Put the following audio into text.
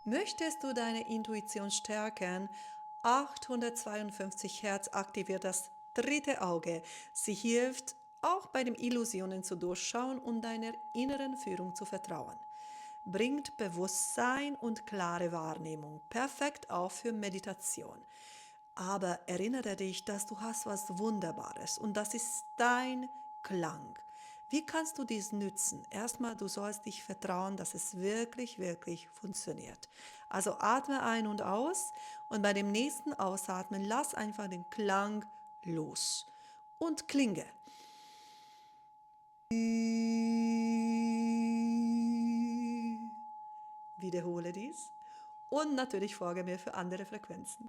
Möchtest du deine Intuition stärken? 852 Hertz aktiviert das dritte Auge. Sie hilft auch bei den Illusionen zu durchschauen und deiner inneren Führung zu vertrauen. Bringt Bewusstsein und klare Wahrnehmung. Perfekt auch für Meditation. Aber erinnere dich, dass du hast was Wunderbares und das ist dein Klang. Wie kannst du dies nützen? Erstmal, du sollst dich vertrauen, dass es wirklich, wirklich funktioniert. Also atme ein und aus und bei dem nächsten Ausatmen lass einfach den Klang los und klinge. Wiederhole dies und natürlich folge mir für andere Frequenzen.